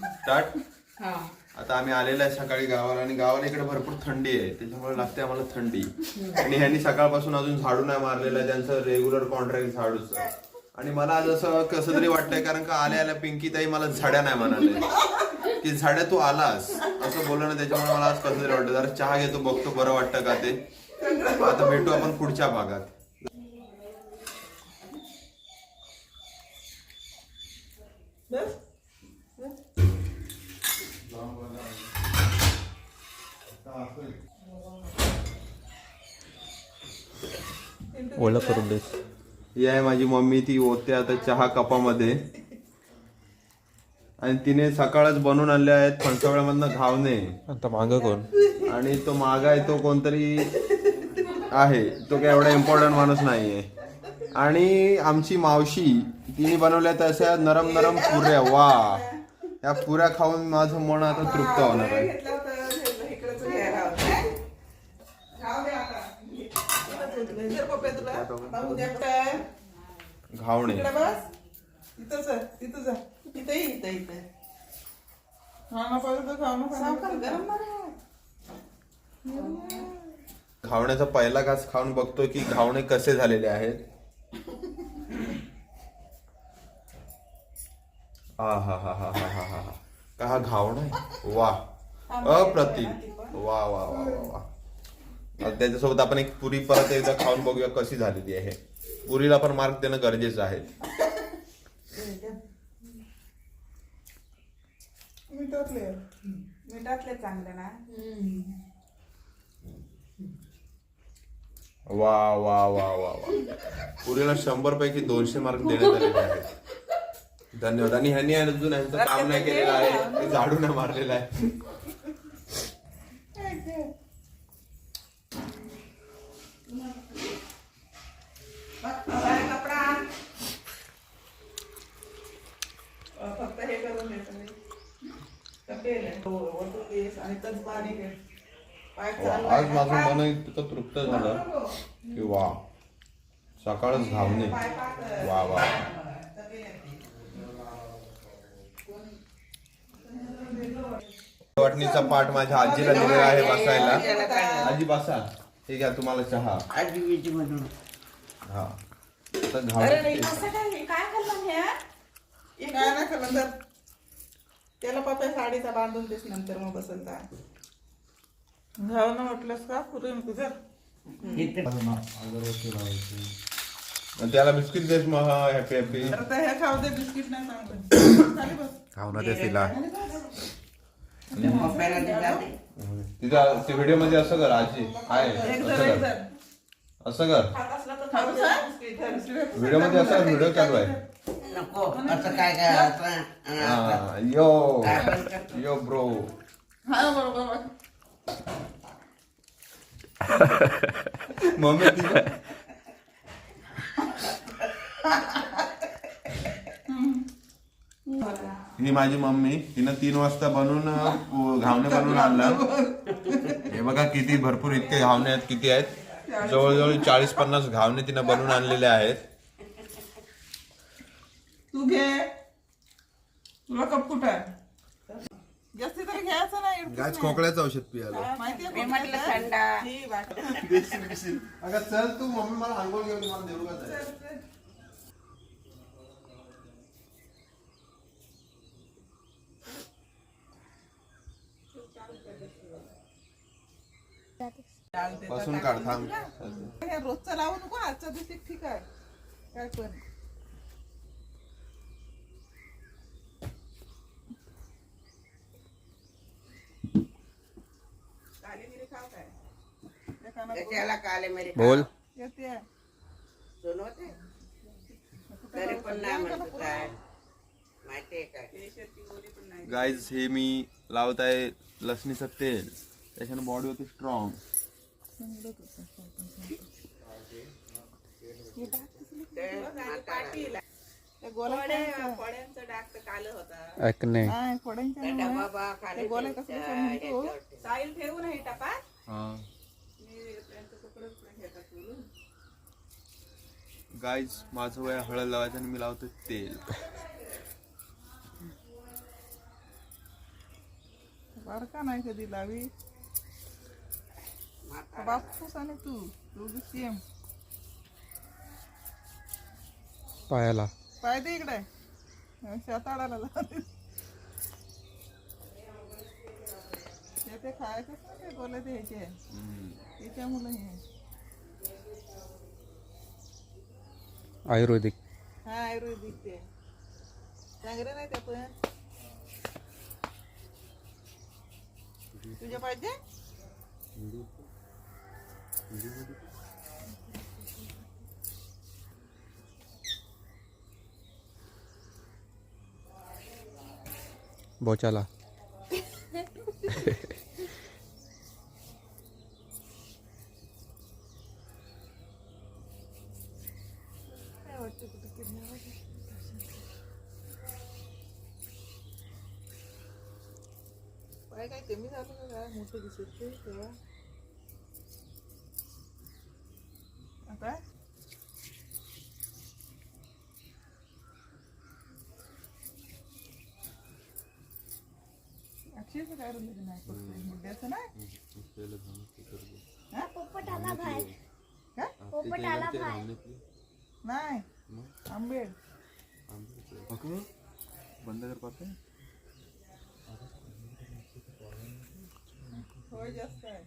Start. आता आम्ही आलेलो आहे सकाळी गावाला आणि गावाला इकडे भरपूर थंडी आहे त्याच्यामुळे लागते आम्हाला थंडी. आणि ह्यांनी सकाळपासून अजून झाडू नाही मारलेलं आहे त्यांचं रेग्युलर कॉन्ट्रॅक्ट झाडूचं. आणि मला आज असं कसं तरी वाटतंय कारण का आल्या पिंकी ताई मला झाड्या नाही म्हणाले की झाड्या तू आलास असं बोललं ना त्याच्यामुळे मला आज कसं तरी वाटतं. जरा चहा घेतो बघतो बरं वाटतं का ते. आता भेटू आपण पुढच्या भागात. ओळख करून देस. ही आहे माझी मम्मी ती ओतते आता चहा कपामध्ये आणि तिने सकाळच बनवून आणले आहेत फणसावळ्यामधनं घावणे. आता माग कोण आणि तो माग आहे तो कोणतरी आहे तो काय एवढा इम्पॉर्टंट माणूस नाहीये. आणि आमची मावशी तिने बनवल्या तशा नरम नरम पुऱ्या. वा या पुऱ्या खाऊन माझं मन आता तृप्त होणार आहे. घावणे घावण्याचा पहिला घास खाऊन बघतोय की घावणे कसे झालेले आहेत. हा हा हा हा हा हा हा का हा घावणा आहे. वा अप्रतिम. वा वा वा वा वा. त्याच्यासोबत आपण एक पुरी परत एकदा खाऊन बघूया कशी झालेली आहे. पुरीला पण मार्क देणं गरजेचं आहे. मिठातले चांगले ना. वा वा वा वा वा. पुरीला 100 पैकी 200 मार्क देण्यात आलेले आहेत. धन्यवाद. आणि ह्यांनी अजून यांचं काम नाही केलेलं आहे झाडू नाही मारलेलं आहे. फक्त हे करून आज माझं मन इतकं तृप्त झालं की वा सकाळच घावणे. वा वा. वाटणीचा पाठ माझ्या आजीला दिलेला आहे बसायला. आजी बसा. ठीक आहे तुम्हाला चहा. हा तर घावणे काय ना खाल्लं तर त्याला पप्पा साडीचा बांधून देस नंतर मग बसल घाव ना म्हटलंस का पुरे तुझं त्याला बिस्किट देस मग हॅपी हॅपी. हे खाऊ दे बिस्किट नाही चांगलं खाली बस. खाऊ ना देस तिला. तिथं ते व्हिडिओ मध्ये असं कर आजी आहे असं कर व्हिडिओ मध्ये असं व्हिडिओ चालू आहे. यो यो ब्रो. मम्मी ही माझी मम्मी तिनं 3 वाजता बनवून घावणे बनवून आणलं. हे बघा किती भरपूर इतके घावणे आहेत. किती आहेत जवळजवळ 40-50 घावणे तिनं बनवून आणलेले आहेत. तू घे तुला कप कुठं आहे जास्ती तरी घ्यायचं नाही. गाज खोकल्याचं औषध पियाला माहितीये अगं चल तू मम्मी मला आंघोळ घेऊन मला देऊ का. बसून काढ थांब. रोजचं लावू नको आजच्या दिवशी ठीक आहे काय पण. बोल. गाईज हे मी लावत आहे लसणीचं तेल त्याच्यानं बॉडी होती स्ट्रॉंग. गाईज माझं वय हळद लावायचं आणि मी लावतो तेल. बारका नाही कधी लावी. बापूस आणि तू दोघी सेम. पायाला पाय दे इकडे शेताळाला लावले. ते खायचंच ना ते बोलले ते ह्याचे त्याच्यामुळे हे आयुर्वेदिक. हा आयुर्वेदिक ते चांगलं नाही त्या पण तुझ्या पाहिजे. बोचाला काय वाटतं कुठं किडनॅप पाय काय कमी झालं का काय मोठं दिसत ते तेव्हा आता अक्षयचं काय राहिलं नाही फक्त मुद्द्याचं नाही. हा? पोपट आला बाहेर. काय पोपट आला बाहेर. नाही आंबेड बंद कर पाहते. होय जास्त आहे.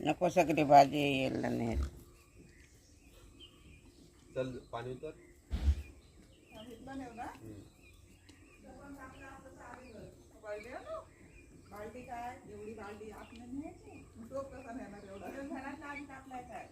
नको सगळी भाजी येईल नाही. चल पाणी उतर. बालदी काय एवढी बालदी आपल्याला न्यायची तो कसा नेणार एवढा घरात आधी टाकलाय काय.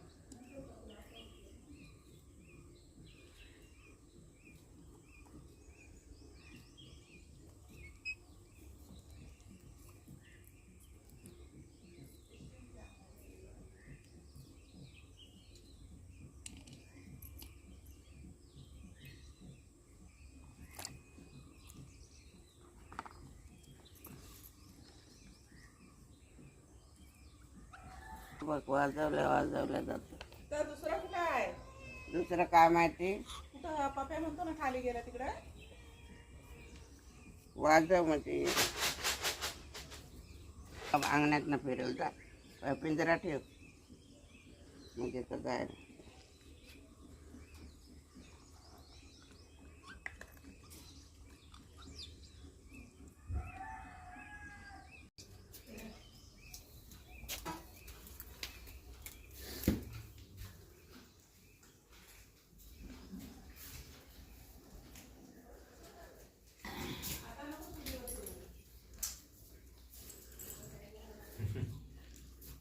बघ वाजवल्या जातं. तर दुसरं कुठं आहे. दुसरं काय माहिती. कुठं पप्या म्हणतो ना खाली गेला तिकडे. वाजव म्हणजे अंगणात न फिरवता पिंजरा ठेव म्हणजे तर जायला.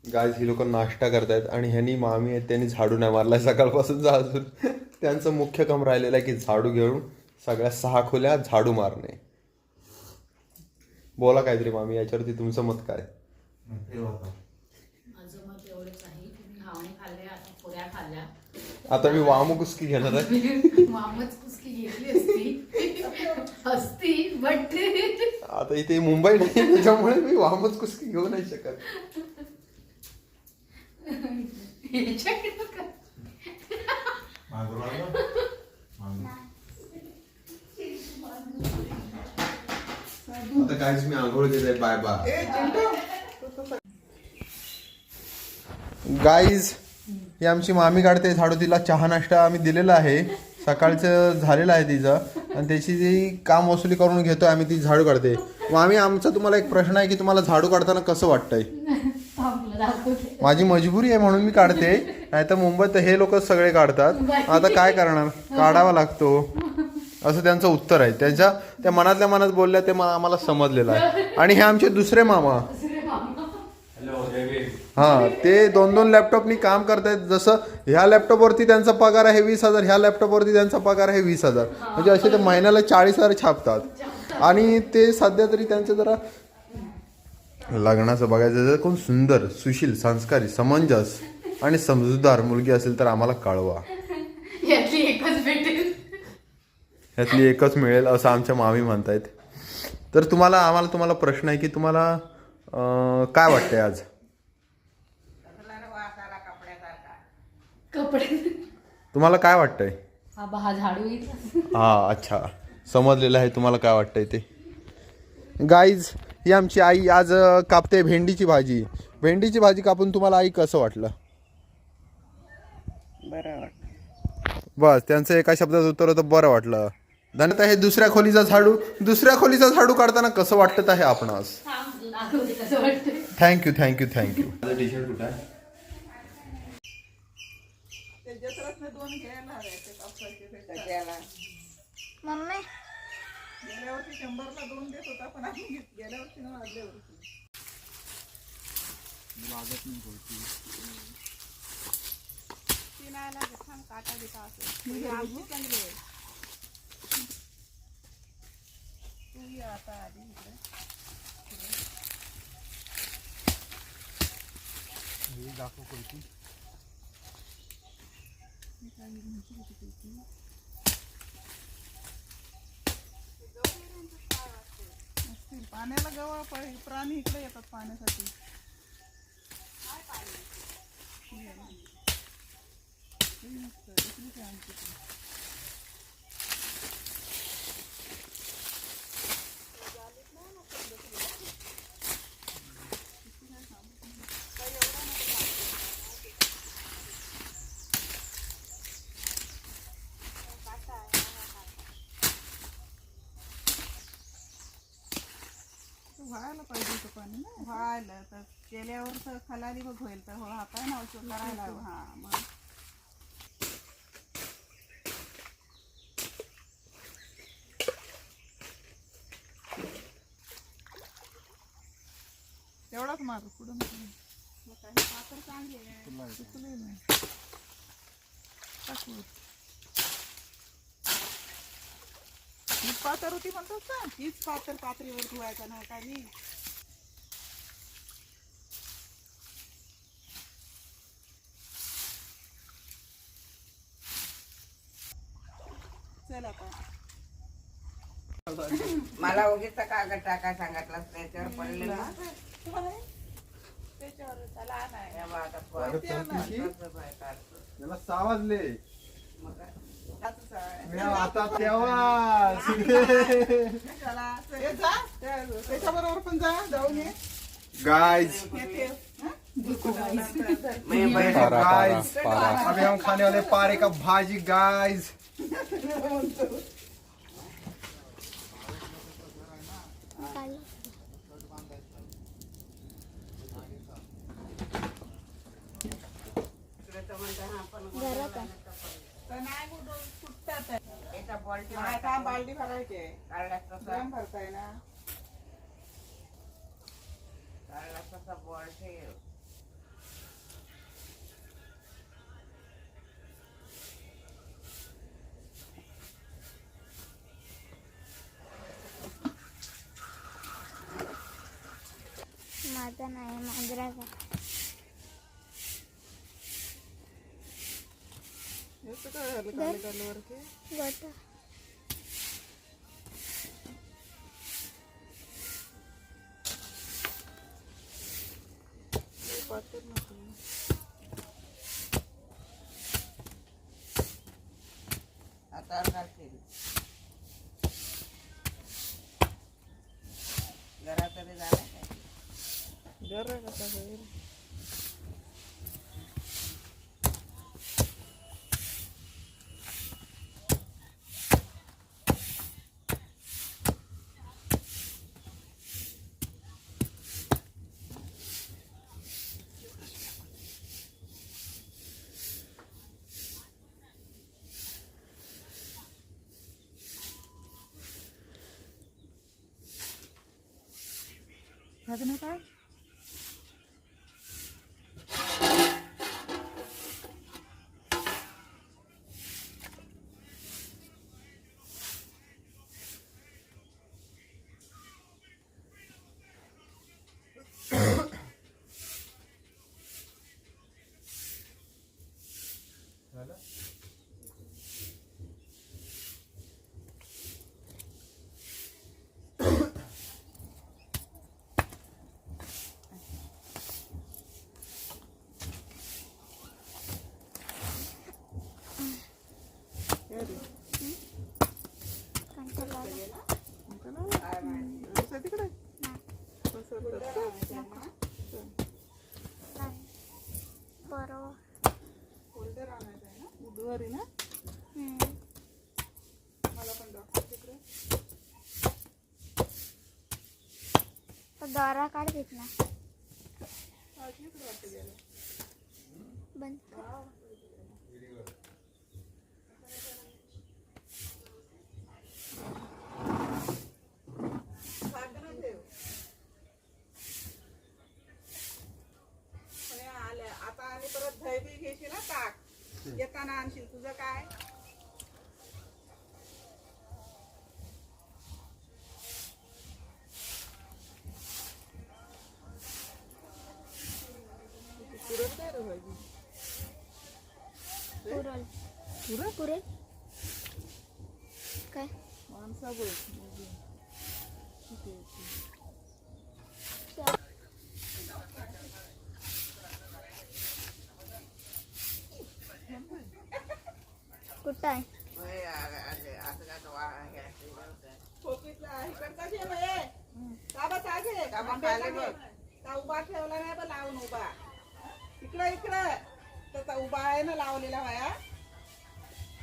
गाईज ही लोक नाश्ता करतायत आणि ह्यांनी मामी आहेत त्यांनी झाडू नाही मारलाय सकाळपासून अजून. त्यांचं मुख्य काम राहिलेलं आहे की झाडू घेऊन सगळ्या 6 खोल्या झाडू मारणे. बोला काहीतरी मामी याच्यावरती तुमचं मत काय. माझं मत एवढंच आहे की मी घावणे खाल्ले आता पुऱ्या खाल्ल्या. आता मी वामू कुस्की घेणार आहे. मामच कुस्की घेतली असती बट आता इथे मुंबई नाही त्याच्यामुळे मी वामच कुस्की घेऊ नाही शकत. आता काहीच मी आंघोळ केलंय. Bye bye guys. ही आमची मामी काढते झाडू. तिला चहा नाश्ता आम्ही दिलेला आहे सकाळचं झालेलं आहे तिचं आणि त्याची जी काम वसुली करून घेतोय आम्ही. ती झाडू काढते. मामी आमचा तुम्हाला एक प्रश्न आहे की तुम्हाला झाडू काढताना कसं वाटतंय. माझी मजबुरी आहे म्हणून मी काढते नाही तर मुंबईत हे लोक सगळे काढतात. आता काय करणार काढावा लागतो असं त्यांचं उत्तर आहे. त्या मनातल्या मनात बोलल्या ते आम्हाला समजलेलं आहे. आणि हे आमचे दुसरे मामा हा ते 2-2 लॅपटॉपनी काम करतायत. जसं ह्या लॅपटॉपवरती त्यांचा पगार आहे 20,000 ह्या लॅपटॉपवरती त्यांचा पगार आहे 20,000 म्हणजे असे ते महिन्याला 40,000 छापतात. आणि ते सध्या तरी त्यांचं जरा लग्नाचं बघायचं जर कोण सुंदर सुशील संस्कारी समंजस आणि समजूतदार मुलगी असेल तर आम्हाला कळवा. यातली एकच भेटेल. ह्यातली एकच मिळेल असं आमच्या मामी म्हणतायत. तर तुम्हाला प्रश्न आहे की तुम्हाला काय वाटतंय आज? कपडे तुम्हाला काय वाटतंय? हा झाडू येईल. हा अच्छा, समजलेलं आहे तुम्हाला काय वाटतंय ते. गाईज, ही आमची आई आज कापते भेंडीची भाजी. भेंडीची भाजी कापून तुम्हाला आई कसं वाटलं? बरं वाटतं. बस, त्यांचं एका शब्दात उत्तर होतं बरं वाटलं. धन्यता. हे दुसऱ्या खोलीचा झाडू काढताना कसं वाटत आहे आपणास? कसं वाटतं? थँक्यू. माझं टी शर्ट कुठं आहे? ते जत्रातनं 2 घ्यायला हवे ते कापसाचे भेटतात. त्याला मम्मी गेल्या वर्षी 100ला 2 देत होता, पण आम्ही गेल्या वर्षी ना आदल्या वर्षी पाण्याला गवा प्राणी इकडे येतात पाण्यासाठी. व्हायला पाहिजे होतं पाणी ना, व्हायला तर केल्यावर तर खालाली बघ होईल तर हाताय ना औषध करायला. हा मग तेवढाच मार पुढं पात्र चांगली आहे. हीच पातर होती म्हणतात का? हीच पात्रीवर धुवायचा नाही काही. चल आता मला उगीच कागद टाका सांगितलं त्याच्यावर पडले ना. त्याला सावजले आता त्याच्याबरोबर पण जाऊन ये. गाइस, पारा अभी हम खाने वाले पारे का भाजी गाइस. बालदी भरायचे भरताय ना. बॉल ठेव. माझा नाही मांजराचा. काय झालं खाली वरती गोटा आता घालतील घरा तरी झाला काय. जरा कसा होईल. लग्न काय दुसरं तिकडे बरोबर. फोल्डर आणायचं आहे ना बुधवारी ना. मला पण दाखव तिकडे. दोरा काढ तिथला इकडे वाटतं गेलं. बंद कर. झाकणं ठेव. आणि आता आणि परत दही बी घेशील ना ताक येताना आणशील. तुझं काय पुरत काय रे भाजी. पुरल पुरत पुरेल काय. माणसा बोल. कुठं आहे. खोकीतला इकडचा घे बाई. का बस आहे का उभा ठेवला नाही बा लावून उभा. इकडं त्याचा उभा आहे ना लावलेला वाया.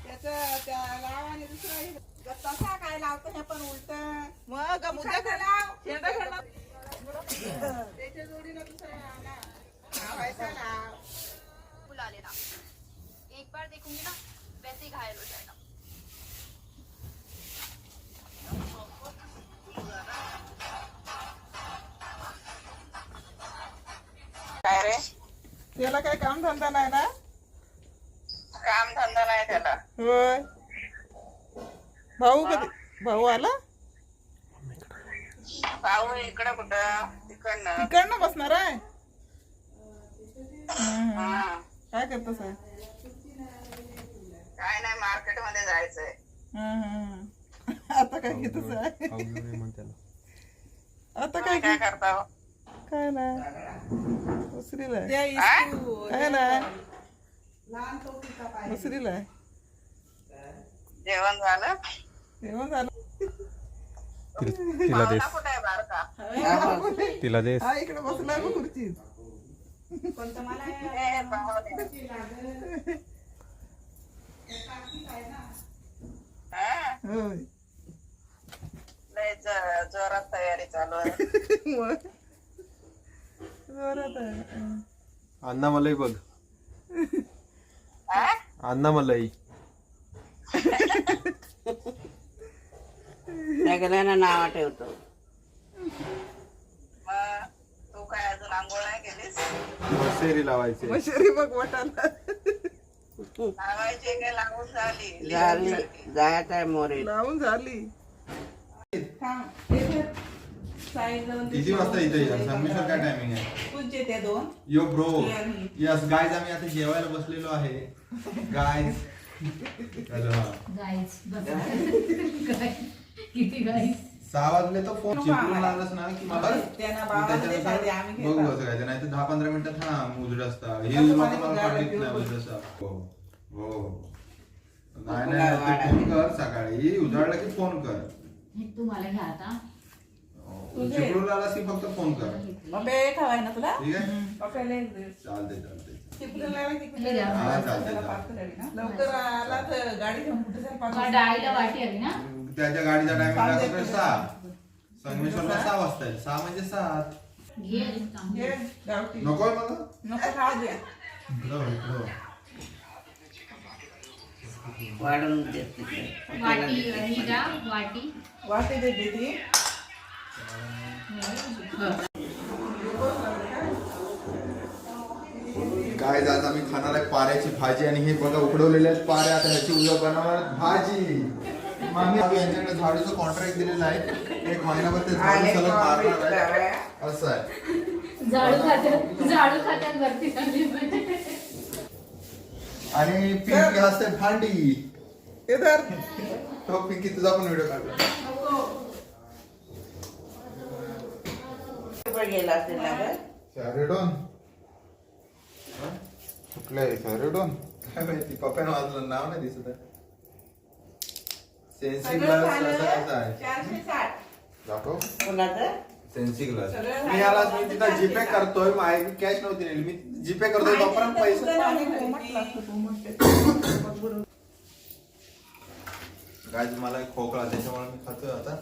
त्याचं त्या लाव आणि दुसरा तसा काय लावतो हे पण उलट. मग मुद्दा लाव. त्याच्या जोडीला दुसरा लावायचा लाव. बुला लेना, एक बार देखूंगी ना वैसे ही घायल हो जाएगा. काय रे त्याला काय काम धंदा नाही ना. काम धंदा नाही त्याला. होय. भाऊ आला. भाऊ इकडं कुठं तिकडनं. तिकडनं बसणार आहे. हा. काय करतोस आहे. काय नाही मार्केट मध्ये जायचंय. आता काय घेतोस आहे. आता काय काय करता हो? काय नाही दुसरीला काय नाही दुसरीला आहे. जेवण झालं. जेवण झालं. तिला देस पाहुणा कुठे आहे बारका. तिला देस. हा इकडे बसलाय बघ खुर्चीत. ए, पाहुणे. हा? होय. लय जोरात तयारी चालू आहे. मग जोरात आहे. अण्णा मलई बघ. हा? अण्णा मलई. सगळ्यांना नाव ठेवतो. मग तू काय अजून आंघोळ नाही केलीस. मशेरी लावायचे. मशेरी बघ वाटायला लावायची काय लागून झाली. जायचं आहे मोरे. लावून झाली. किती वाजता इथे या संगमेश्वर काय टायमिंग आहे. तुझे ते दोन यो ब्रो यस गाईज आम्ही आता जेवायला बसलेलो आहे. Guys hello. गाईज किती गाईज. 6 वाजले तर फोन चिपळून लागलास ना की मला त्यांना बाबामध्ये खाली आम्ही बघू घेतो. कसं काय नाही तर 10-15 मिनिटं थांब उजड असता. हे मला पाठवत नाही उजड असता. हो नाही फोन कर सकाळी उजाडला की फोन कर. तू मला घ्या आता. चिपळून आलास की फक्त फोन कर. बाबे खावाय ना तुला. ठीक आहे बाबेला चालते. चिपळूणला लवकर आला तर गाडी घेऊन कुठे जाईल. डाळीला वाटी आली ना. त्याच्या गाडीचा टायमिंग लागतो 6. संगमेश्वरला 6 वाजता आहे. 6 म्हणजे 7. घे घे गावठी. नकोय मला. नको खाऊ दे. इकडं. वाढून देत तिकडे. वाटी ही द्या वाटी. वाटी दे दीदी. काय आज आम्ही खाणार आहे पाऱ्याची भाजी आणि हे बघा उकडवलेले आहेत पारे. आता ह्याची उद्या बनवणार भाजी. आम्ही यांच्याकडे झाडूचं कॉन्ट्रॅक्ट दिलेलं आहे. 1 महिनाभर ते झाडू सलग मारणार आहे. असं आहे. झाडू खात्यात वरती आणि पिंकी असते भांडी. इधर तो पिंकी तुझा पण व्हिडिओ काढला. गेला असेल ना ग. सॅरेडॉन कुठलं आहे सॅरेडॉन काय माहिती. पप्पाने वाजलं नाव नाही दिसत आहे. सेन्सी सगळं ग्लास झालं असं कसं आहे 460. दाखव कोणाचं सेन्सी ग्लास सगळं मी याला मी तिथं जीपे करतोय माझी कॅश नव्हती नेली मी जीपे करतोय तोपर्यंत पैसे गाईज मला एक खोकला त्याच्यामुळे मी खातोय आता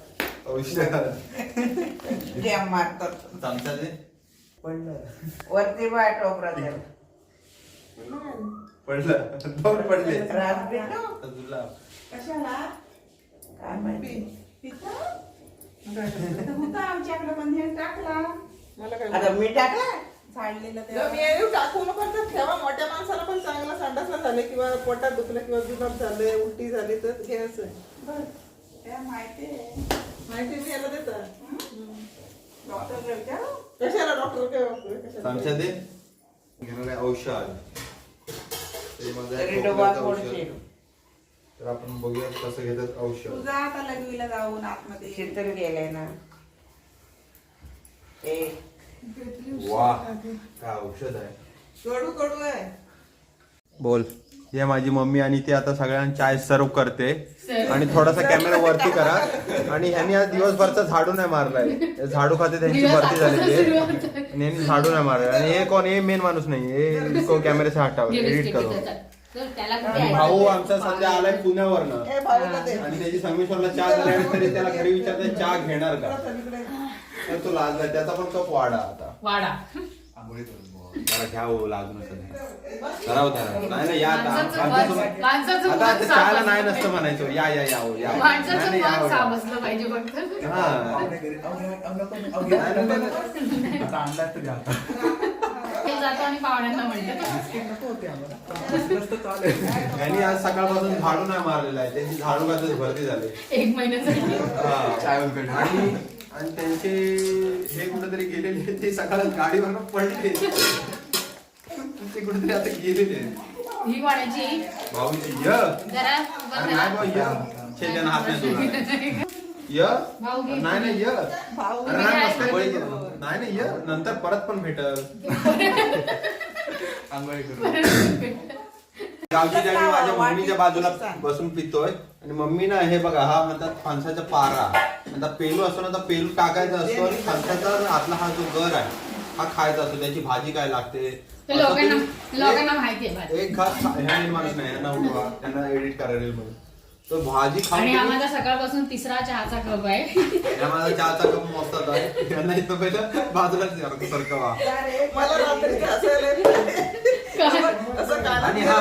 औषध जॅम मारतात चमचा दे वरती बाय टोपरा द्या पडलं दोन पडले रात भेटो तुला कशाला काय माहिती पितं? होता आमच्याकडे पण हे टाकला मला काय आता मी टाकलं झाडलेलं ते मी येऊ टाकू नको तर ठेवा मोठ्या माणसाला पण चांगला संडासला झाले किंवा पोटात दुखलं किंवा जुलाब झाले उलटी झाली तर घ्यायचं माहिती मी याला देतात डॉक्टरला विचार कशाला डॉक्टर काय चमचा दे घेणार आहे औषध ते माझं आहे तरी डबा खोकल्याचं औषध. फोडशील. तर आपण बघूया कसं घेतात औषध तुझा आता लघवीला जाऊन आतमध्ये शीतल गेलाय ना ए वा काय औषध आहे कडू कडू आहे बोल हे माझी मम्मी आणि ती आता सगळ्यांना चाय सर्व करते आणि थोडासा कॅमेरा वरती करा आणि ह्यांनी आज दिवसभरचा झाडू नाही मारलाय हे झाडू खाते त्यांची भरती झालेली आहे आणि यांनी झाडू नाही मारलाय आणि हे कोण हे मेन माणूस नाही हे इसको कॅमेरे से हटाव एडिट करो त्याला कुठे आणि आहे? भाऊ आमचा सध्या आलाय पुण्यावरनं ए भाऊला दे आणि त्याची संगमेश्वरला चहा झाल्यानंतर तरी त्याला घरी विचारते चहा घेणार का तर तो लाजला त्याचा पण कप वाढा आता वाडा जरा घ्या हो लाजू नका धराव नाही ना या आता माणसाचं आता मन ते साफ चहाला असलं. नाही नसतं म्हणायचो या या या हो, या नाही, माणसाचं नाही, या मन हो, साफ या. असलं पाहिजे फक्त हा. ते जातो आणि पाहुण्यांना म्हणतो यांनी आज सकाळपासून झाडू नाही मारलेला आहे त्यांची झाडू खातच भरती झाली 1 महिन्यासाठी हा. आणि त्यांचे हे कुठेतरी गेलेले ते सकाळ गाडीवर पडले ते कुठेतरी आता गेलेले ही कोणाची भाऊजी जरा अरे नाही भाऊ शेजान हात नाही तुला भाऊ घे. नाही नाही भाऊ अरे नाही मस्करी बळी केलं. नाही नाही नंतर परत पण भेटल आंघोळी करून गावची जागी माझ्या मम्मीच्या बाजूला बसून पितोय आणि मम्मी ना हे बघा हा म्हणतात फणसाचा पारा आता पेलू असतो ना तर पेलू टाकायचा असतो आणि फणसाचा आतला हा जो गर आहे हा खायचा असतो त्याची भाजी काय लागते ते लोकांना माहिती आहे भाजी. एक खास ह्या माणूस नाही यांना उठवा त्यांना एडिट करायला म्हणून तो भाजी आणि खाऊन आम्हाला सकाळपासून 3रा चहाचा कप आहे या माझा चहाचा कप मोजतात आहे यांना इथं पहिलं बाजूलाच सारखं वा मला रात्री हसायला येतं. असं कानात आणि हा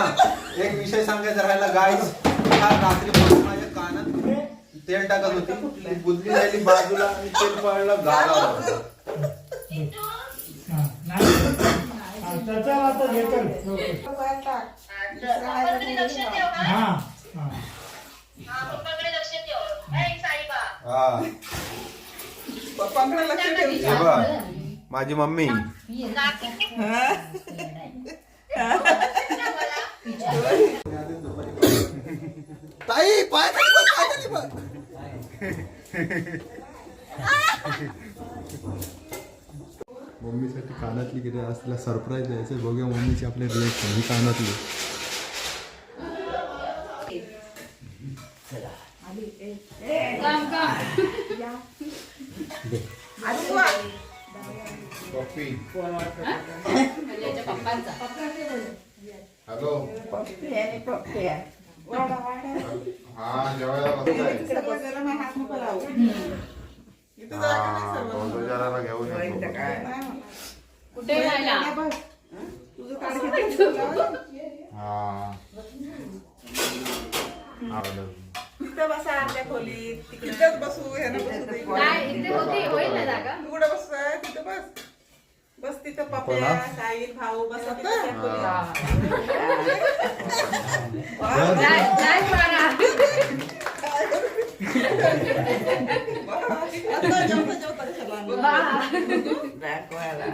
एक विषय सांगायचा राहिला गाईस हा रात्री माझ्या कानात तेल टाकत होती ती बुदली राहिली बाजूला आणि तेल पडलं गाला पप्पाकडे लक्ष ठेव ए, साईबा हा पप्पांकडे लक्ष ठेव हे बघ माझी मम्मी ताई पाय मम्मीसाठी कानातली किती असला सरप्राईज द्यायचं बघूया मम्मीची आपले रिएक्शन ही कानातली कॉफी पप्पांचा हॅलो पप्पी आणि पप्पी आहे. हा जेवायला बसताय इकडे बसायला मग हात नको लावू. इथं जागा नाही सर्वांना. रोजाला घेऊन इथं येतो काय कुठे राहिला बस. तुझं ताट घेतलं लावलं. हा आवडलं. इथं बसा आपल्या खोलीत तिकडेच बसू ह्यानं बसू दे. काय इथे होती होईल ना जागा तू कुठं बसतोय तिथं बस बस तिथं पप्या साहिल भाऊ बसा तिथं त्या खोलीत. जाय पारा. आता जेवता जेवता कशाला आणलं? दाखवायला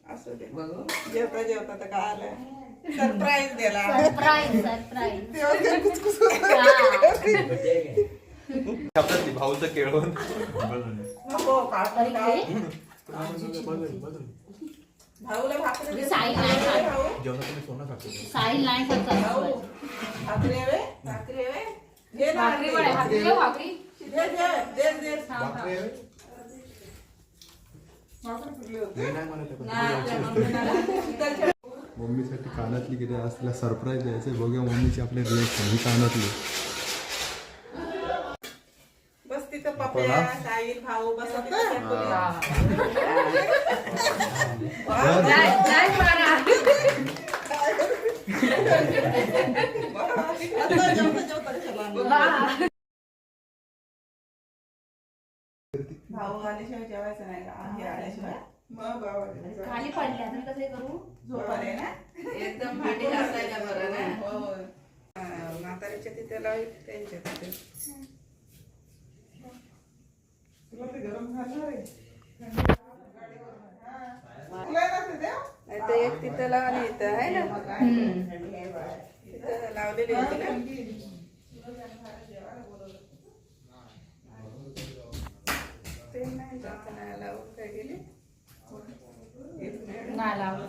असू दे बघू जेवता जेवता तर काय आलं सरप्राईज दिला सरप्राईज तेव्हा ते कुचकुच होतं. आपलं भाऊचं केळवण नको काढता काय भाऊला भाकरी दे. साई नाही खात. भाऊ साहिल नाही खात भाऊ तसं. भाकरी हवे भाकरी हवे घे ना भाकरी वडे, भाकरी देऊ, भाकरी दे दे दे दे भाकरी आहे? मम्मीसाठी कानातली किती आज तिला सरप्राईज द्यायचे. बघूया मम्मीची आपले रिएक्शन. ही कानातली बस तिथं पप्या साहिल भाऊ बस भाऊ आल्याशिवाय जेवायचं नाही का हे आल्याशिवाय मग बाबा खाली पडल्या तर कसं करू. झोप आले ना एकदम भांडी घासायला बरं ना. हो म्हातारीच्या तिथे लावी त्यांच्या तिथे तुला ते गरम घालणार आहे तुला येणार ते देव? नाही तर एक तिथं लावा आणि इथं आहे ना. तिथं लावलेली होती ना ते नाही जात नाही लावून काय गेली नाही लावलं.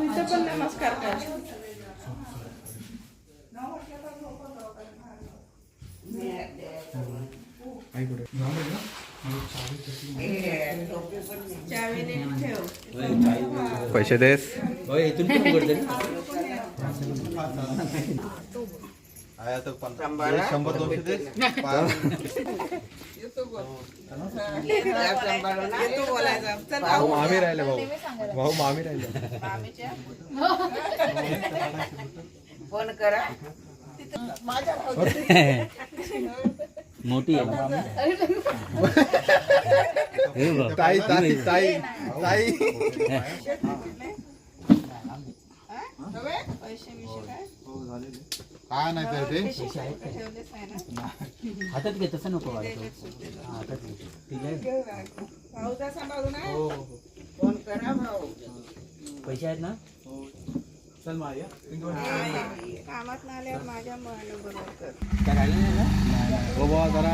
इथं पण नमस्कार कर चावी नीट ठेव पैसे देस. आहे आता 100-200 दे. येतो बोल सांभाळून येतो बोलायचा चल भाऊ भाऊ मामी राहिले. भाऊ मामी राहिले. मामीच्या फोन करा. माझ्या भाऊ मोठी आहे. ताई ताई ताई ताई पैसे विषय काय काय नाही तर ते ठेवलेच आहे ना हातात घे तसं नको वाटतो. हातात घे. ठीक आहे. भाऊचा सांभाळू ना फोन करा भाऊ. पैसे आहेत ना. कामात ना आल्यावर माझ्या बरोबर कर काय राहिलं नाही ना. हो बाबा जरा.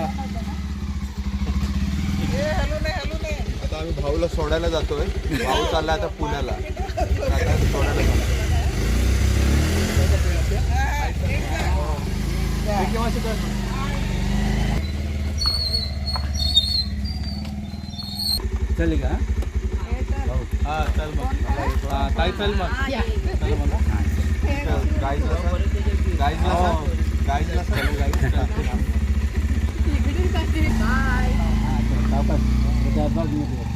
हलू नाही आता आम्ही भाऊला सोडायला जातोय. भाऊ चालला आता पुण्याला. आता सोडायला जातोय. चल का. हा चल मग. ताई चल मग. गाईजला बघ